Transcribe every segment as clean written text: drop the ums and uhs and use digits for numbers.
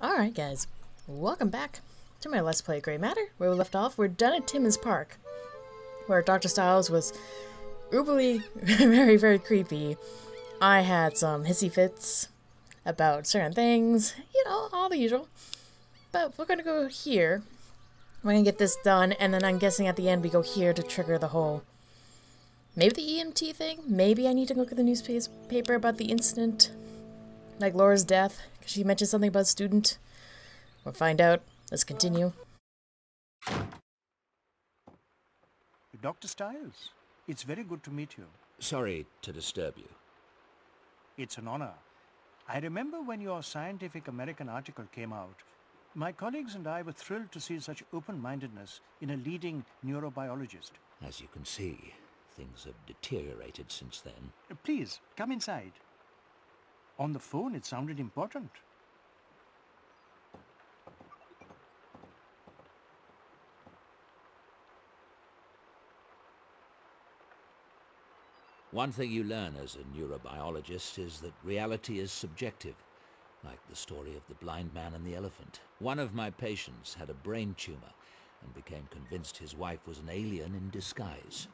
Alright guys, welcome back to my Let's Play Grey Matter. Where we left off, we're done at Timmins Park, where Dr. Styles was uberly very creepy. I had some hissy fits about certain things, you know, all the usual. But we're gonna go here. We're gonna get this done, and then I'm guessing at the end we go here to trigger the whole... maybe the EMT thing? Maybe I need to look at the newspaper about the incident. Like Laura's death, because she mentioned something about a student. We'll find out. Let's continue. Dr. Styles, it's very good to meet you. Sorry to disturb you. It's an honor. I remember when your Scientific American article came out, my colleagues and I were thrilled to see such open-mindedness in a leading neurobiologist. As you can see, things have deteriorated since then. Please, come inside. On the phone, it sounded important. One thing you learn as a neurobiologist is that reality is subjective, like the story of the blind man and the elephant. One of my patients had a brain tumor and became convinced his wife was an alien in disguise.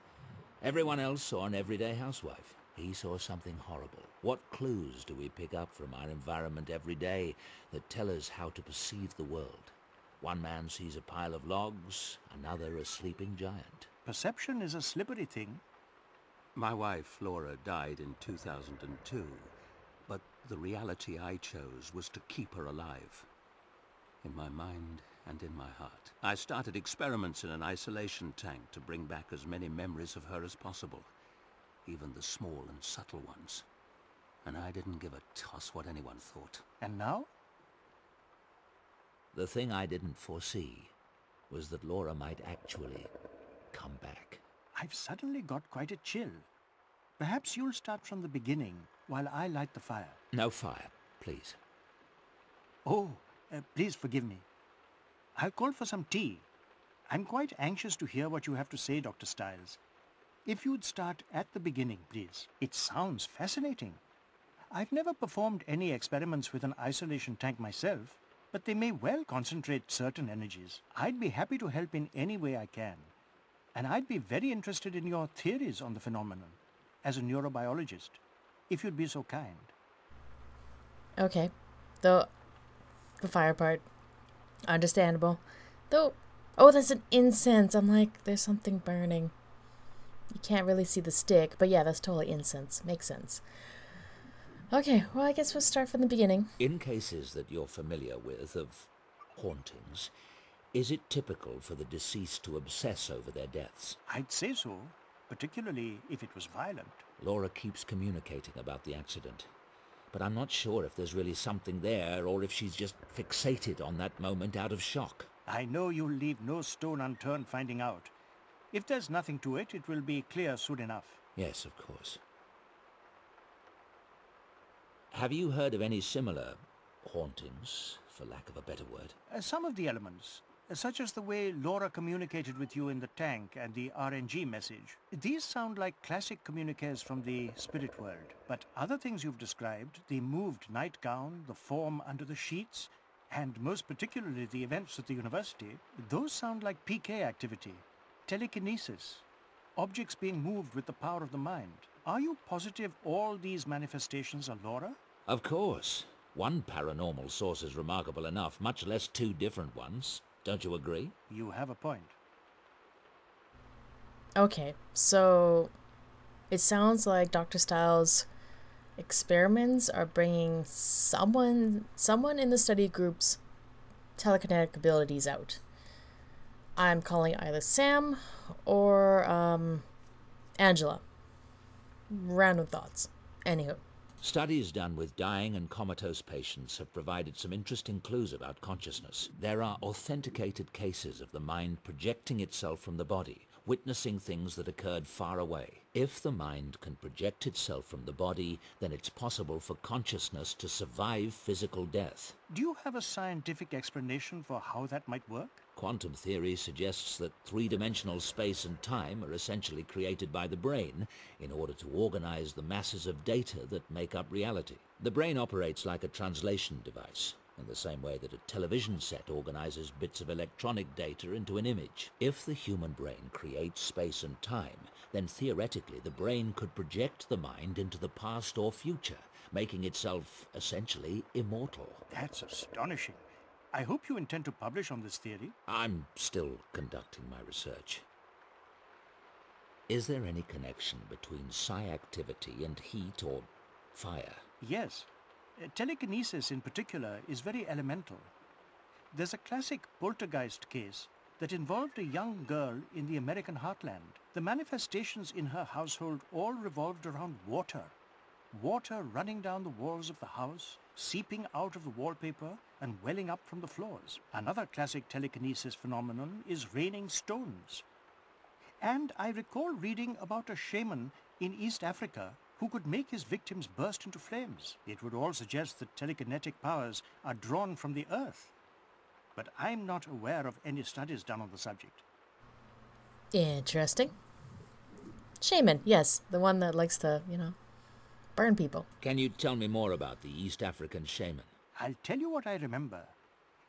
Everyone else saw an everyday housewife. He saw something horrible. What clues do we pick up from our environment every day that tell us how to perceive the world? One man sees a pile of logs, another a sleeping giant. Perception is a slippery thing. My wife, Laura, died in 2002, but the reality I chose was to keep her alive. In my mind and in my heart. I started experiments in an isolation tank to bring back as many memories of her as possible, even the small and subtle ones. And I didn't give a toss what anyone thought. And now? The thing I didn't foresee was that Laura might actually come back. I've suddenly got quite a chill. Perhaps you'll start from the beginning while I light the fire. No fire, please. Oh, please forgive me. I'll call for some tea. I'm quite anxious to hear what you have to say, Dr. Styles. If you'd start at the beginning, please. It sounds fascinating. I've never performed any experiments with an isolation tank myself, but they may well concentrate certain energies. I'd be happy to help in any way I can. And I'd be very interested in your theories on the phenomenon, as a neurobiologist, if you'd be so kind. Okay. The fire part. Understandable. Though, oh, that's an incense. I'm like, there's something burning. You can't really see the stick, but yeah, that's totally incense. Makes sense. Okay, well, I guess we'll start from the beginning. In cases that you're familiar with of hauntings, is it typical for the deceased to obsess over their deaths? I'd say so, particularly if it was violent. Laura keeps communicating about the accident, but I'm not sure if there's really something there or if she's just fixated on that moment out of shock. I know you'll leave no stone unturned finding out. If there's nothing to it, it will be clear soon enough. Yes, of course. Have you heard of any similar hauntings, for lack of a better word? Some of the elements, such as the way Laura communicated with you in the tank and the RNG message. These sound like classic communiques from the spirit world. But other things you've described, the moved nightgown, the form under the sheets, and most particularly the events at the university, those sound like PK activity, telekinesis, objects being moved with the power of the mind. Are you positive all these manifestations are Laura? Of course. One paranormal source is remarkable enough, much less two different ones. Don't you agree? You have a point. Okay, so it sounds like Dr. Styles' experiments are bringing someone in the study group's telekinetic abilities out. I'm calling either Sam or Angela. Random thoughts. Anywho. Studies done with dying and comatose patients have provided some interesting clues about consciousness. There are authenticated cases of the mind projecting itself from the body, witnessing things that occurred far away. If the mind can project itself from the body, then it's possible for consciousness to survive physical death. Do you have a scientific explanation for how that might work? Quantum theory suggests that three-dimensional space and time are essentially created by the brain in order to organize the masses of data that make up reality. The brain operates like a translation device, in the same way that a television set organizes bits of electronic data into an image. If the human brain creates space and time, then theoretically the brain could project the mind into the past or future, making itself essentially immortal. That's astonishing. I hope you intend to publish on this theory. I'm still conducting my research. Is there any connection between psi activity and heat or fire? Yes. Telekinesis in particular is very elemental. There's a classic poltergeist case that involved a young girl in the American heartland. The manifestations in her household all revolved around water. Water running down the walls of the house, seeping out of the wallpaper and welling up from the floors. Another classic telekinesis phenomenon is raining stones. And I recall reading about a shaman in East Africa who could make his victims burst into flames. It would all suggest that telekinetic powers are drawn from the earth. But I'm not aware of any studies done on the subject. Interesting. Shaman, yes. The one that likes to, burn people. Can you tell me more about the East African shaman? I'll tell you what I remember.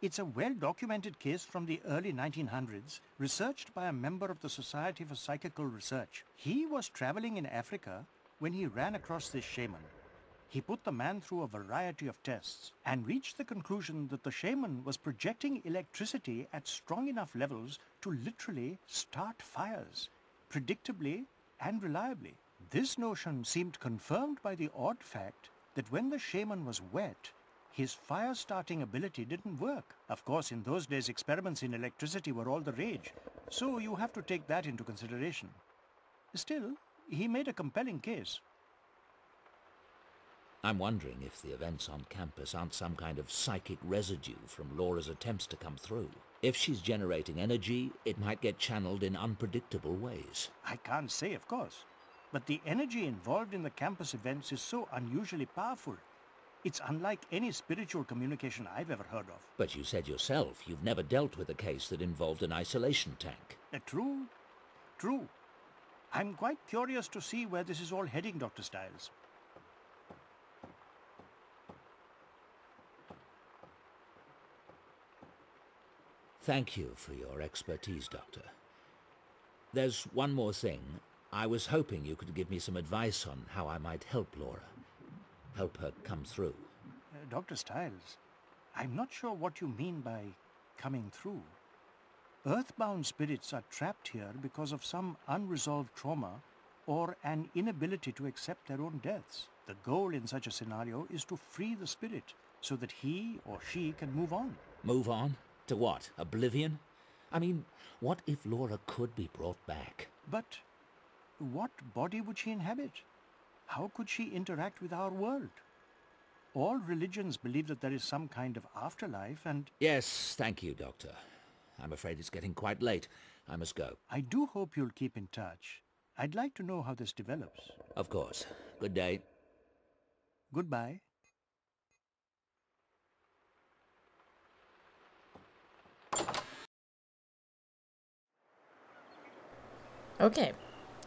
It's a well-documented case from the early 1900s, researched by a member of the Society for Psychical Research. He was traveling in Africa when he ran across this shaman. He put the man through a variety of tests and reached the conclusion that the shaman was projecting electricity at strong enough levels to literally start fires, predictably and reliably. This notion seemed confirmed by the odd fact that when the shaman was wet, his fire-starting ability didn't work. Of course, in those days, experiments in electricity were all the rage, so you have to take that into consideration. Still, he made a compelling case. I'm wondering if the events on campus aren't some kind of psychic residue from Laura's attempts to come through. If she's generating energy, it might get channeled in unpredictable ways. I can't say, of course. But the energy involved in the campus events is so unusually powerful. It's unlike any spiritual communication I've ever heard of. But you said yourself you've never dealt with a case that involved an isolation tank. True. I'm quite curious to see where this is all heading, Dr. Stiles. Thank you for your expertise, Doctor. There's one more thing. I was hoping you could give me some advice on how I might help Laura. Help her come through. Dr. Stiles, I'm not sure what you mean by coming through. Earthbound spirits are trapped here because of some unresolved trauma or an inability to accept their own deaths. The goal in such a scenario is to free the spirit so that he or she can move on. Move on? To what? Oblivion? I mean, what if Laura could be brought back? But what body would she inhabit? How could she interact with our world? All religions believe that there is some kind of afterlife and... Yes, thank you, Doctor. I'm afraid it's getting quite late. I must go. I do hope you'll keep in touch. I'd like to know how this develops. Of course. Good day. Goodbye. Okay,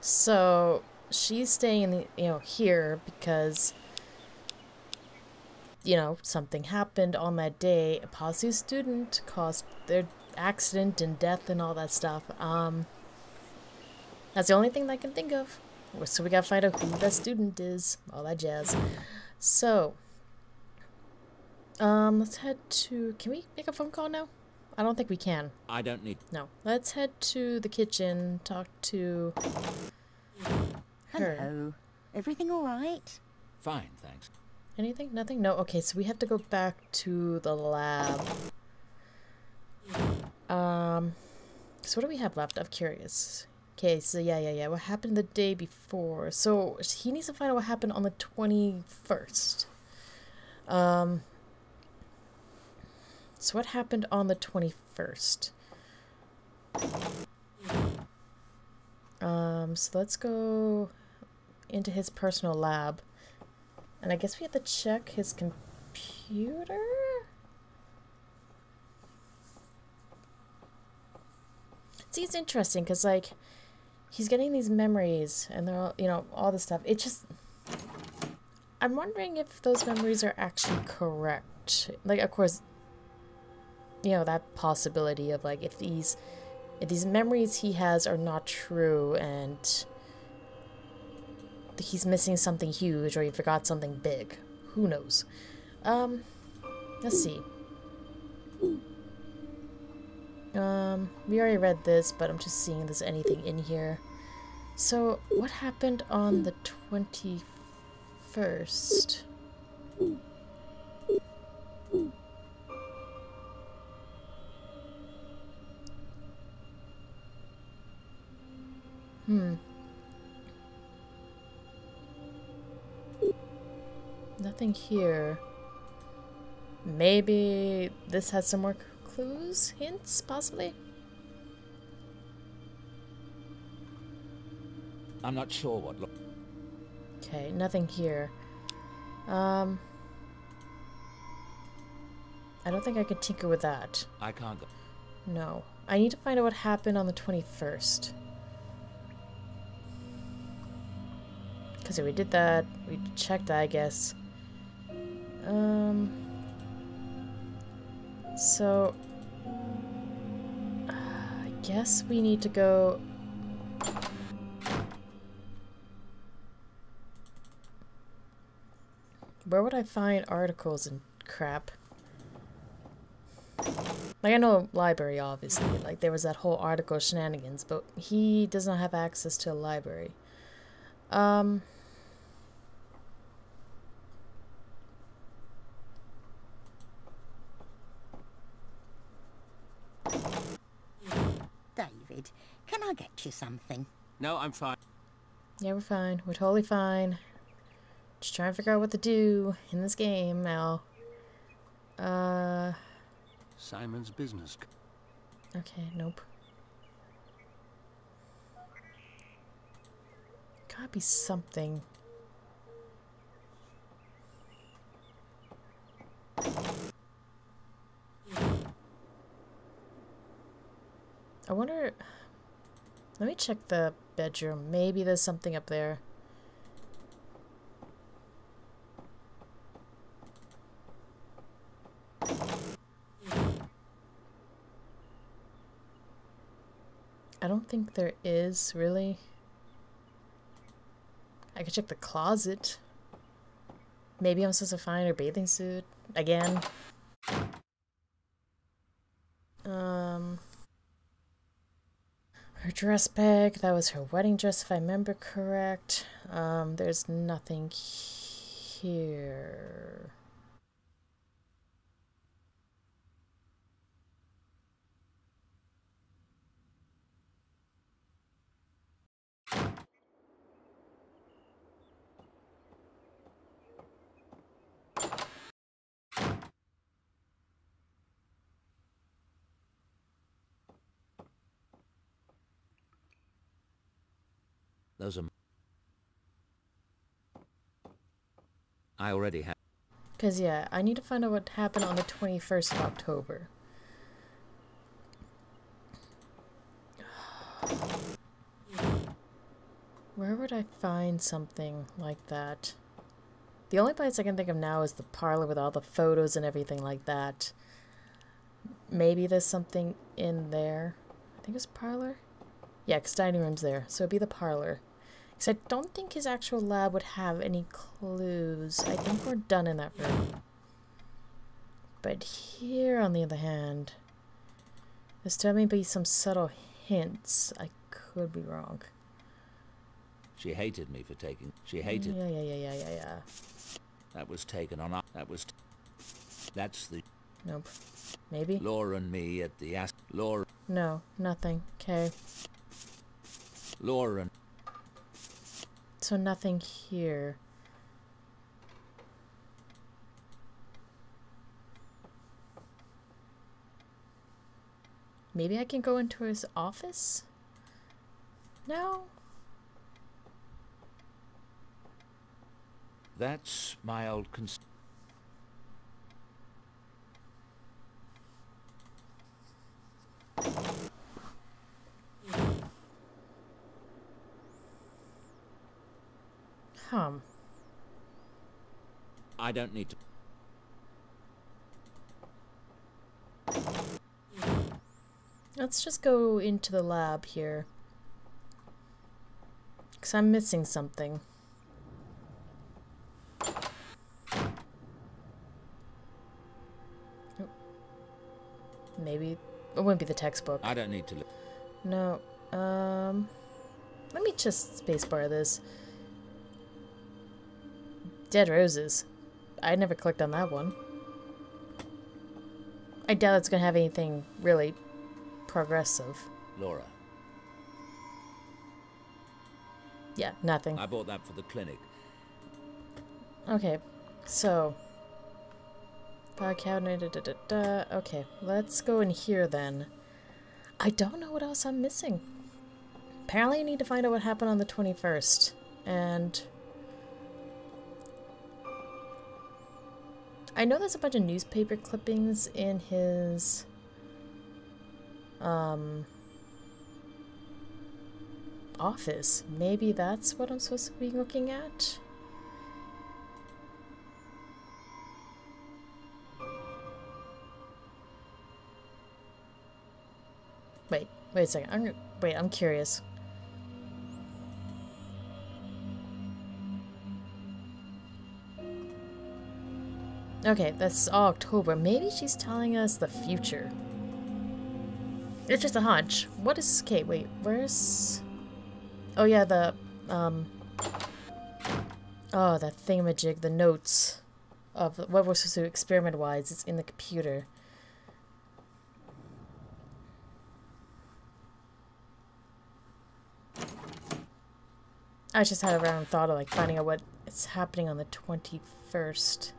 so she's staying in the, here because, something happened on that day. A positive student caused their accident and death and all that stuff. That's the only thing I can think of. So we gotta find out who that student is. All that jazz. So, let's head to... Can we make a phone call now? I don't think we can. I don't need... No. Let's head to the kitchen, talk to her. Hello. Everything all right? Fine, thanks. Anything? Nothing? No? Okay, so we have to go back to the lab. So what do we have left? I'm curious. Okay, so yeah. What happened the day before? So he needs to find out what happened on the 21st. So what happened on the 21st? So let's go into his personal lab. And I guess we have to check his computer? See, it's interesting because, like, he's getting these memories and they're all, you know, all this stuff. It just... I'm wondering if those memories are actually correct. Like, of course, you know, that possibility of, like, if these memories he has are not true and he's missing something huge or he forgot something big. Who knows? Let's see. We already read this, but I'm just seeing if there's anything in here. So, what happened on the 21st? Nothing here. Maybe this has some more clues? Hints? Possibly? I'm not sure what... Okay, nothing here. I don't think I can tinker with that. I can't go... No. I need to find out what happened on the 21st. Because if we did that, we checked that, I guess. So... I guess we need to go... Where would I find articles and crap? Like, I know library, obviously. Like, there was that whole article shenanigans, but he does not have access to a library. David, can I get you something? No, I'm fine. Yeah, we're fine. We're totally fine. Just trying to figure out what to do in this game now. Simon's business. Okay, nope. Gotta be something. I wonder... Let me check the bedroom. Maybe there's something up there. I don't think there is, really. I could check the closet. Maybe I'm supposed to find her bathing suit again. Her dress bag, that was her wedding dress if I remember correct. There's nothing here. Those are... I already have... Because, yeah, I need to find out what happened on the 21st of October. Where would I find something like that? The only place I can think of now is the parlor with all the photos and everything like that. Maybe there's something in there. I think it's parlor? Yeah, because dining room's there, so it'd be the parlor. Because I don't think his actual lab would have any clues. I think we're done in that room. But here, on the other hand, there's definitely some subtle hints. I could be wrong. She hated me for taking... She hated... Yeah. That was taken on... That was... That's the... Nope. Maybe? Laura and me at the... Laura... No, nothing. Okay. Laura and... So nothing here. Maybe I can go into his office? No? That's my old I don't need to... Let's just go into the lab here. Because I'm missing something. Oh. Maybe it wouldn't be the textbook. I don't need to... No. Let me just spacebar this. Dead roses. I never clicked on that one. I doubt it's gonna have anything really progressive. Laura. Yeah, nothing. I bought that for the clinic. Okay, so... file cabinet, Okay, let's go in here then. I don't know what else I'm missing. Apparently I need to find out what happened on the 21st. And... I know there's a bunch of newspaper clippings in his... office. Maybe that's what I'm supposed to be looking at? Wait a second. I'm curious. Okay, that's October. Maybe she's telling us the future. It's just a hunch. What is... Okay, wait. Where's... Oh, yeah, the... Oh, that thingamajig. The notes of what we're supposed to do experiment-wise. It's in the computer. I just had a random thought of, like, finding out what is happening on the 21st.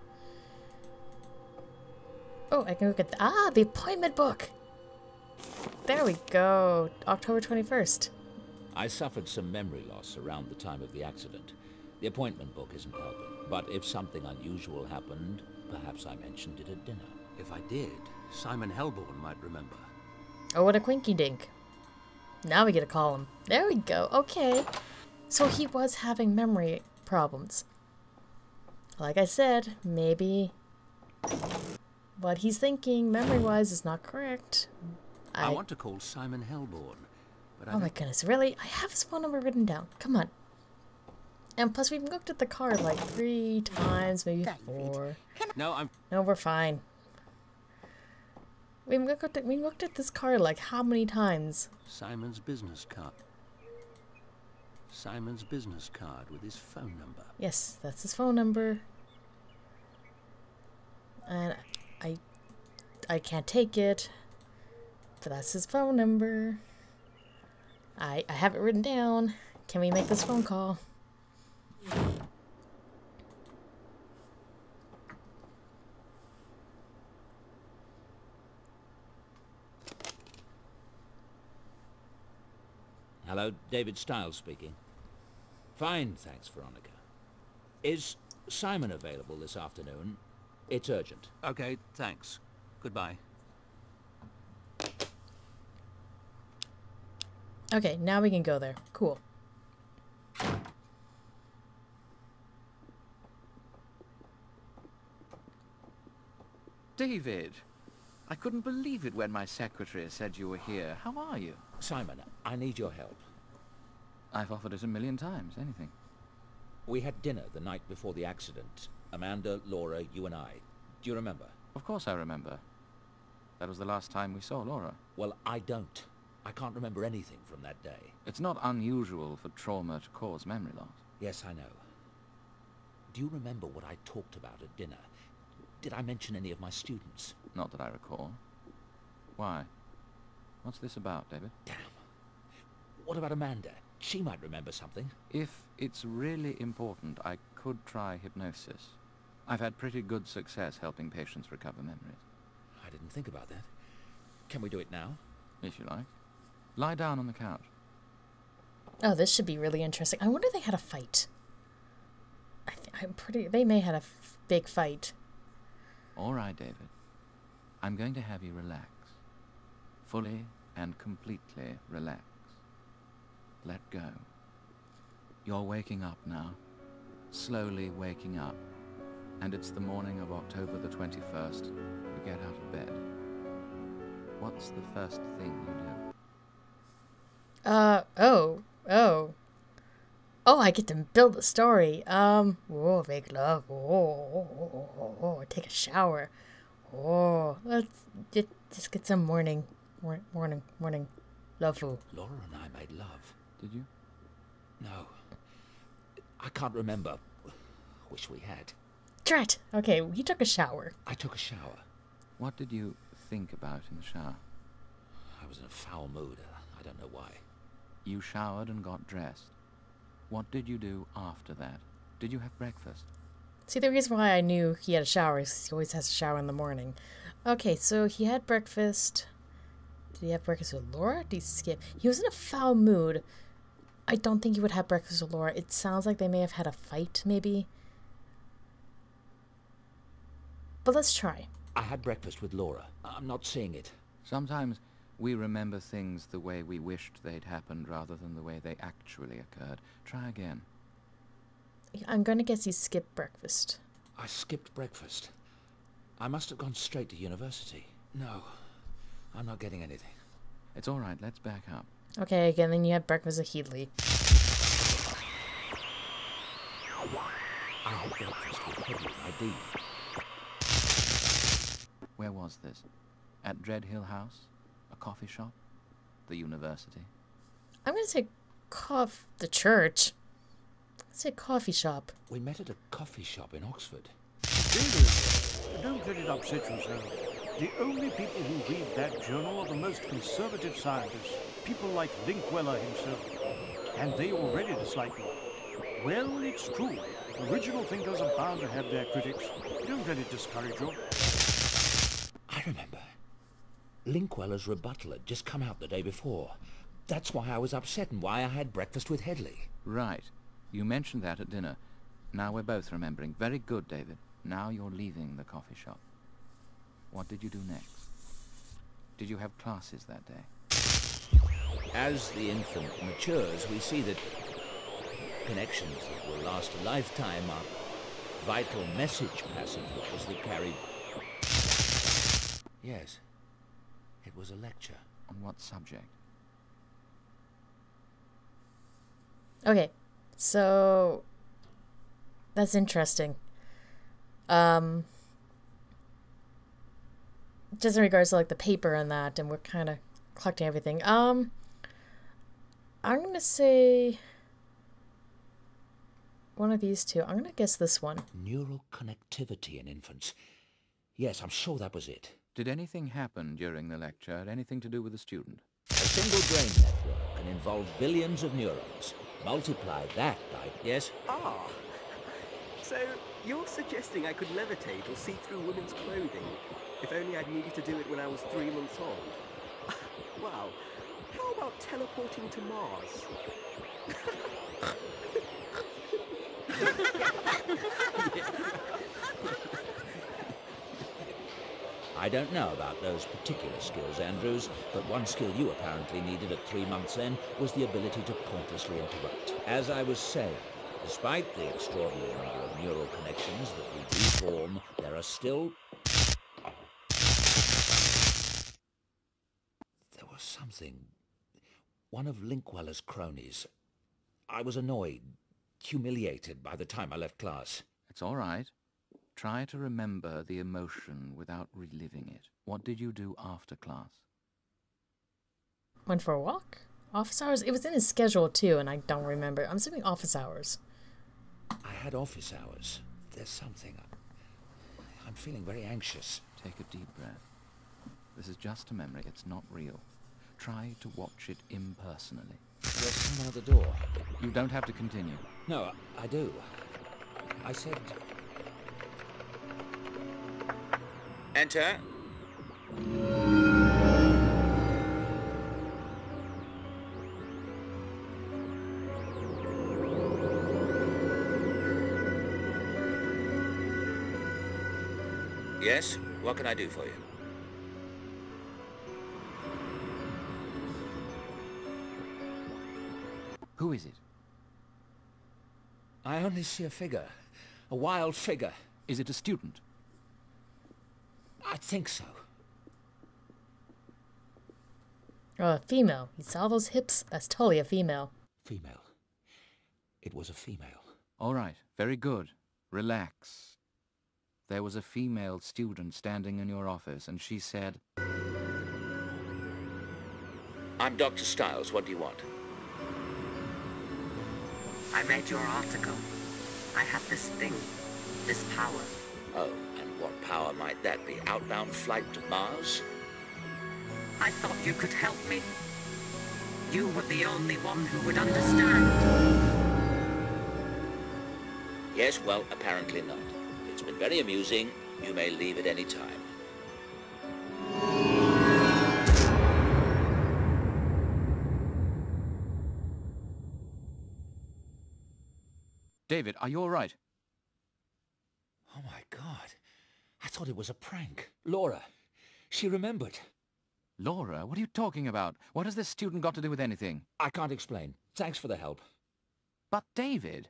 Oh, I can look at the appointment book! There we go. October 21st. I suffered some memory loss around the time of the accident. The appointment book isn't helping. But if something unusual happened, perhaps I mentioned it at dinner. If I did, Simon Helborn might remember. Oh, what a quinky dink. Now we get to call him. There we go. Okay. So he was having memory problems. Like I said, maybe what he's thinking memory-wise is not correct. I want to call Simon Helborn, but oh my goodness, really? I have his phone number written down. Come on. And plus, we've looked at the card like 3 times, maybe 4. No, we're fine. We looked at this card like how many times? Simon's business card. Simon's business card with his phone number. Yes, that's his phone number. And I can't take it. But that's his phone number. I have it written down. Can we make this phone call? Hello, David Stiles speaking. Fine, thanks, Veronica. Is Simon available this afternoon? It's urgent. Okay, thanks. Goodbye. Okay, now we can go there. Cool. David, I couldn't believe it when my secretary said you were here. How are you? Simon, I need your help. I've offered it 1,000,000 times. Anything. We had dinner the night before the accident. Amanda, Laura, you and I. Do you remember? Of course I remember. That was the last time we saw Laura. Well, I don't. I can't remember anything from that day. It's not unusual for trauma to cause memory loss. Yes, I know. Do you remember what I talked about at dinner? Did I mention any of my students? Not that I recall. Why? What's this about, David? Damn. What about Amanda? She might remember something. If it's really important, I could try hypnosis. I've had pretty good success helping patients recover memories. I didn't think about that. Can we do it now? If you like. Lie down on the couch. Oh, this should be really interesting. I wonder if they had a fight. They may have had a big fight. All right, David. I'm going to have you relax. Fully and completely relax. Let go. You're waking up now. Slowly waking up. And it's the morning of October the 21st. You get out of bed. What's the first thing you do? Oh, I get to build a story. Oh, make love. Oh, take a shower. Oh, let's just get some morning love food. Laura and I made love. Did you? No. I can't remember. Wish we had. Drat. Okay, you took a shower. I took a shower. What did you think about in the shower? I was in a foul mood. I don't know why. You showered and got dressed. What did you do after that? Did you have breakfast? See, the reason why I knew he had a shower is he always has a shower in the morning. Okay, so he had breakfast. Did he have breakfast with Laura? Did he skip? He was in a foul mood. I don't think he would have breakfast with Laura. It sounds like they may have had a fight, maybe. But let's try. I had breakfast with Laura. I'm not seeing it. Sometimes we remember things the way we wished they'd happened rather than the way they actually occurred. Try again. I'm gonna guess he skipped breakfast. I skipped breakfast. I must have gone straight to university. No, I'm not getting anything. It's all right. Let's back up. Okay, again, then you had breakfast with Heatley. I had breakfast with Headley, my dean. Where was this? At Dreadhill House? A coffee shop? The university? I'm gonna say the church. Let's say coffee shop. We met at a coffee shop in Oxford. David, don't let it upset you, sir. The only people who read that journal are the most conservative scientists, people like Linkweller himself. And they already dislike you. Well, it's true. Original thinkers are bound to have their critics. Don't let it discourage you. I remember. Linkweller's rebuttal had just come out the day before. That's why I was upset and why I had breakfast with Headley. Right. You mentioned that at dinner. Now we're both remembering. Very good, David. Now you're leaving the coffee shop. What did you do next? Did you have classes that day? As the infant matures, we see that connections that will last a lifetime are vital message passengers that carry... Yes, it was a lecture. On what subject? Okay, so that's interesting. Just in regards to like the paper and that, and we're kind of collecting everything. I'm gonna say one of these two. I'm gonna guess this one. Neural connectivity in infants. Yes, I'm sure that was it. Did anything happen during the lecture? Anything to do with the student? A single brain network can involve billions of neurons. Multiply that by... Yes? Ah, so you're suggesting I could levitate or see through women's clothing? If only I'd needed to do it when I was 3 months old. Wow, how about teleporting to Mars? I don't know about those particular skills, Andrews, but one skill you apparently needed at 3 months then was the ability to pointlessly interrupt. As I was saying, despite the extraordinary number of neural connections that we do form, there are still... There was something... One of Linkweller's cronies. I was annoyed, humiliated by the time I left class. It's all right. Try to remember the emotion without reliving it. What did you do after class? Went for a walk? Office hours? It was in his schedule too, and I don't remember. I'm assuming office hours. I had office hours. There's something. I'm feeling very anxious. Take a deep breath. This is just a memory. It's not real. Try to watch it impersonally. There's someone at the door. You don't have to continue. No, I do. I said... Enter. What can I do for you? Who is it? I only see a figure. A wild figure. Is it a student? I think so. Oh, a female. You saw those hips? That's totally a female. Female. It was a female. All right, very good. Relax. There was a female student standing in your office, and she said... I'm Dr. Stiles. What do you want? I read your article. I have this thing, this power. Oh, and what power might that be? Outbound flight to Mars? I thought you could help me. You were the only one who would understand. Yes, well, apparently not. It's been very amusing. You may leave at any time. David, are you all right? Oh my God. I thought it was a prank. Laura. She remembered. Laura, what are you talking about? What has this student got to do with anything? I can't explain. Thanks for the help. But David...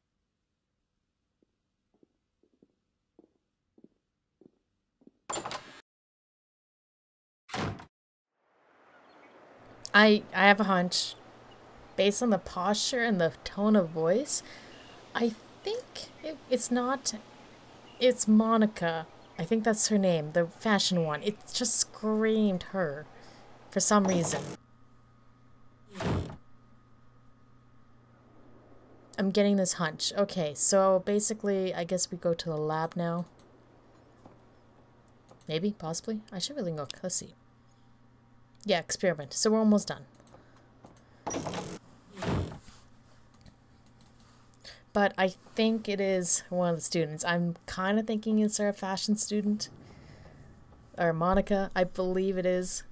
I have a hunch. Based on the posture and the tone of voice, I think it's not... It's Monica. I think that's her name, the fashion one. It just screamed her. For some reason. I'm getting this hunch. Okay, so basically, I guess we go to the lab now. Maybe, possibly. I should really look. Let's see. Yeah, experiment. So we're almost done. But I think it is one of the students. I'm kind of thinking it's our fashion student. Or Monica. I believe it is.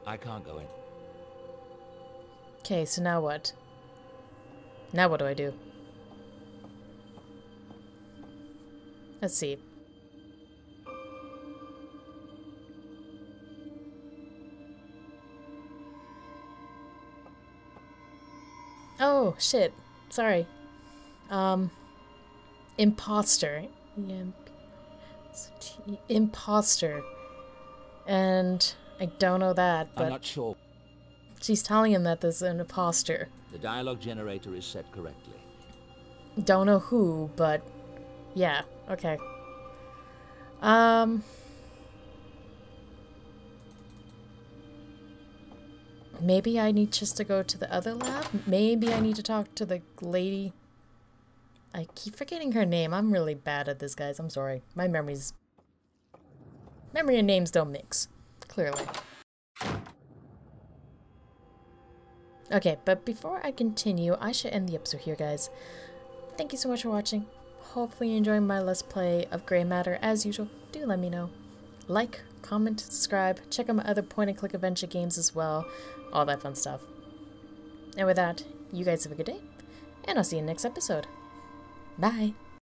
I can't go in. Okay, so now what? Now what do I do? Let's see. Oh, shit. Sorry. Imposter. Imposter. And I don't know that, but... I'm not sure. She's telling him that there's an imposter. The dialogue generator is set correctly. Don't know who, but... Yeah, okay. Maybe I need just to go to the other lab? Maybe I need to talk to the lady... I keep forgetting her name. I'm really bad at this, guys. I'm sorry. My memory and names don't mix. Clearly. Okay, but before I continue, I should end the episode here, guys. Thank you so much for watching. Hopefully you enjoyed my Let's Play of Grey Matter. As usual, do let me know. Like, comment, subscribe, check out my other point-and-click adventure games as well. All that fun stuff. And with that, you guys have a good day, and I'll see you in the next episode. Bye!